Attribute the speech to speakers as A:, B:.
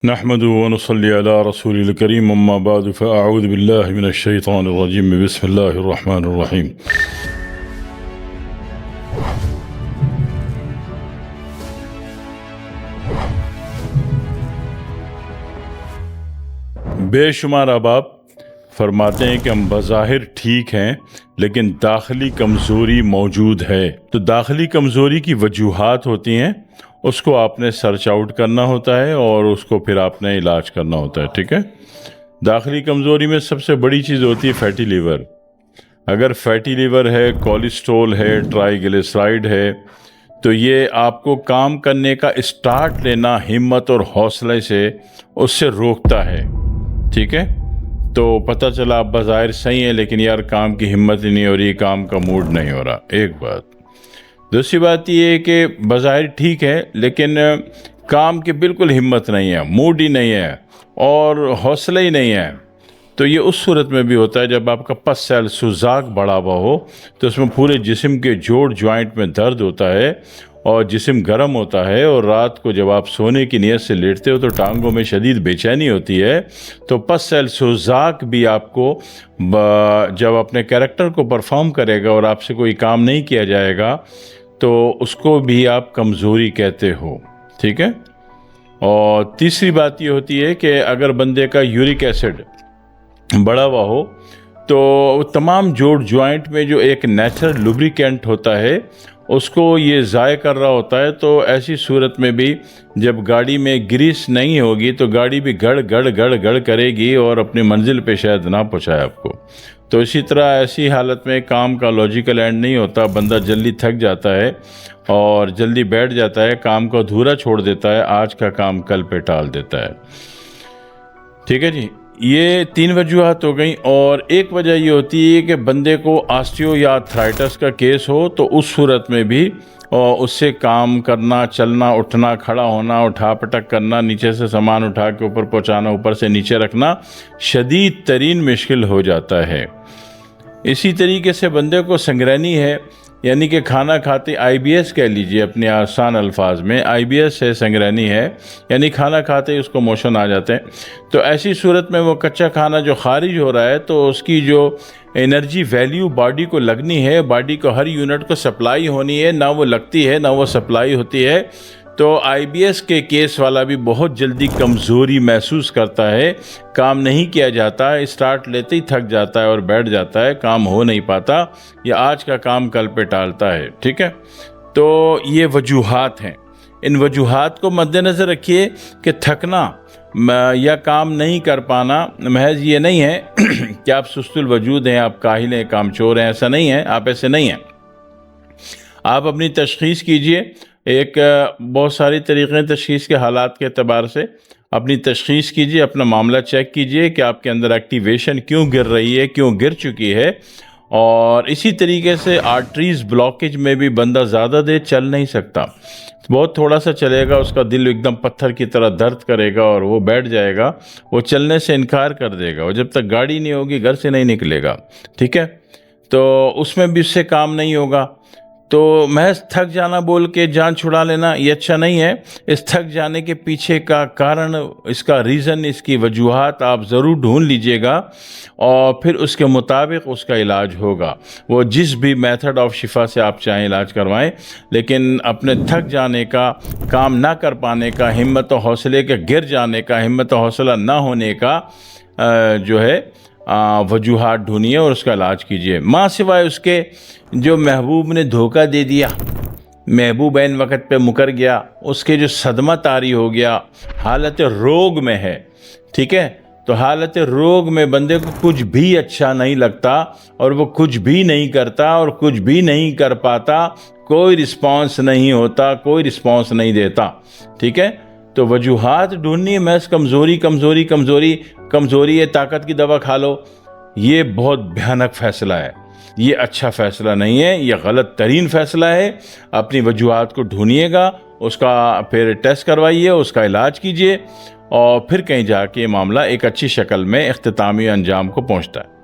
A: نحمد ونصلي على رسول الكريم اما بعد فاعوذ بالله من الشيطان الرجيم بسم الله الرحمن الرحیم۔ بے شمار احباب فرماتے ہیں کہ ہم بظاہر ٹھیک ہیں لیکن داخلی کمزوری موجود ہے۔ تو داخلی کمزوری کی وجوہات ہوتی ہیں، اس کو آپ نے سرچ آؤٹ کرنا ہوتا ہے اور اس کو پھر آپ نے علاج کرنا ہوتا ہے، ٹھیک ہے۔ داخلی کمزوری میں سب سے بڑی چیز ہوتی ہے فیٹی لیور۔ اگر فیٹی لیور ہے، کولیسٹرول ہے، ٹرائی گلیسرائڈ ہے، تو یہ آپ کو کام کرنے کا اسٹارٹ لینا ہمت اور حوصلے سے اس سے روکتا ہے، ٹھیک ہے۔ تو پتہ چلا آپ بظاہر صحیح ہیں لیکن یار کام کی ہمت ہی نہیں ہو رہی، کام کا موڈ نہیں ہو رہا، ایک بات۔ دوسری بات یہ ہے کہ بظاہر ٹھیک ہے لیکن کام کی بالکل ہمت نہیں ہے، موڈ ہی نہیں ہے اور حوصلہ ہی نہیں ہے۔ تو یہ اس صورت میں بھی ہوتا ہے جب آپ کا پس سیل سوزاک بڑھا ہوا ہو، تو اس میں پورے جسم کے جوڑ جوائنٹ میں درد ہوتا ہے اور جسم گرم ہوتا ہے، اور رات کو جب آپ سونے کی نیت سے لیٹتے ہو تو ٹانگوں میں شدید بے چینی ہوتی ہے۔ تو پس سیل سوزاک بھی آپ کو جب اپنے کیریکٹر کو پرفارم کرے گا اور آپ سے کوئی کام نہیں کیا جائے گا تو اس کو بھی آپ کمزوری کہتے ہو، ٹھیک ہے۔ اور تیسری بات یہ ہوتی ہے کہ اگر بندے کا یورک ایسڈ بڑھا ہوا ہو تو تمام جوڑ جوائنٹ میں جو ایک نیچرل لوبریکینٹ ہوتا ہے اس کو یہ ضائع کر رہا ہوتا ہے، تو ایسی صورت میں بھی جب گاڑی میں گریس نہیں ہوگی تو گاڑی بھی گڑ گڑ گڑ گڑ کرے گی اور اپنی منزل پہ شاید نہ پہنچائے آپ کو۔ تو اسی طرح ایسی حالت میں کام کا لاجیکل اینڈ نہیں ہوتا، بندہ جلدی تھک جاتا ہے اور جلدی بیٹھ جاتا ہے، کام کو ادھورا چھوڑ دیتا ہے، آج کا کام کل پہ ٹال دیتا ہے، ٹھیک ہے جی۔ یہ 3 وجوہات ہو گئیں، اور ایک وجہ یہ ہوتی ہے کہ بندے کو آسٹیو یا آرتھرائٹس کا کیس ہو تو اس صورت میں بھی اس سے کام کرنا، چلنا، اٹھنا، کھڑا ہونا، اٹھا پٹک کرنا، نیچے سے سامان اٹھا کے اوپر پہنچانا، اوپر سے نیچے رکھنا شدید ترین مشکل ہو جاتا ہے۔ اسی طریقے سے بندے کو سنگرینی ہے، یعنی کہ کھانا کھاتے آئی بی ایس کہہ لیجئے اپنے آسان الفاظ میں، آئی بی ایس ہے، سنگرینی ہے، یعنی کھانا کھاتے اس کو موشن آ جاتے ہیں۔ تو ایسی صورت میں وہ کچا کھانا جو خارج ہو رہا ہے تو اس کی جو انرجی ویلیو باڈی کو لگنی ہے، باڈی کو ہر یونٹ کو سپلائی ہونی ہے، نہ وہ لگتی ہے نہ وہ سپلائی ہوتی ہے۔ تو آئی بی ایس کے کیس والا بھی بہت جلدی کمزوری محسوس کرتا ہے، کام نہیں کیا جاتا ہے، اسٹارٹ لیتے ہی تھک جاتا ہے اور بیٹھ جاتا ہے، کام ہو نہیں پاتا، یا آج کا کام کل پہ ٹالتا ہے، ٹھیک ہے۔ تو یہ وجوہات ہیں، ان وجوہات کو مد نظر رکھیے کہ تھکنا یا کام نہیں کر پانا محض یہ نہیں ہے کہ آپ سست الوجود ہیں، آپ کاہل ہیں، کام چور ہیں، ایسا نہیں ہے، آپ ایسے نہیں ہیں۔ آپ اپنی تشخیص کیجئے، ایک بہت ساری طریقے تشخیص کے حالات کے اعتبار سے اپنی تشخیص کیجئے، اپنا معاملہ چیک کیجئے کہ آپ کے اندر ایکٹیویشن کیوں گر رہی ہے، کیوں گر چکی ہے۔ اور اسی طریقے سے آرٹریز بلاکیج میں بھی بندہ زیادہ دیر چل نہیں سکتا، بہت تھوڑا سا چلے گا اس کا دل ایک دم پتھر کی طرح درد کرے گا اور وہ بیٹھ جائے گا، وہ چلنے سے انکار کر دے گا، اور جب تک گاڑی نہیں ہوگی گھر سے نہیں نکلے گا، ٹھیک ہے۔ تو اس میں بھی اس سے کام نہیں ہوگا۔ تو محض تھک جانا بول کے جان چھڑا لینا یہ اچھا نہیں ہے۔ اس تھک جانے کے پیچھے کا کارن، اس کا ریزن، اس کی وجوہات آپ ضرور ڈھونڈ لیجئے گا، اور پھر اس کے مطابق اس کا علاج ہوگا۔ وہ جس بھی میتھڈ آف شفا سے آپ چاہیں علاج کروائیں، لیکن اپنے تھک جانے کا، کام نہ کر پانے کا، ہمت و حوصلے کے گر جانے کا، ہمت و حوصلہ نہ ہونے کا جو ہے وجوہات ڈھونڈیے اور اس کا علاج کیجیے۔ ماں سوائے اس کے جو محبوب نے دھوکہ دے دیا، محبوب عین وقت پہ مکر گیا، اس کے جو صدمہ طاری ہو گیا، حالت روگ میں ہے، ٹھیک ہے۔ تو حالت روگ میں بندے کو کچھ بھی اچھا نہیں لگتا اور وہ کچھ بھی نہیں کرتا اور کچھ بھی نہیں کر پاتا، کوئی رسپانس نہیں ہوتا، کوئی رسپانس نہیں دیتا، ٹھیک ہے۔ تو وجوہات ڈھونڈنی ہے، محض کمزوری کمزوری کمزوری کمزوری ہے، طاقت کی دوا کھا لو، یہ بہت بھیانک فیصلہ ہے، یہ اچھا فیصلہ نہیں ہے، یہ غلط ترین فیصلہ ہے۔ اپنی وجوہات کو ڈھونڈیے گا، اس کا پھر ٹیسٹ کروائیے، اس کا علاج کیجیے، اور پھر کہیں جا کے یہ معاملہ ایک اچھی شکل میں اختتامی انجام کو پہنچتا ہے۔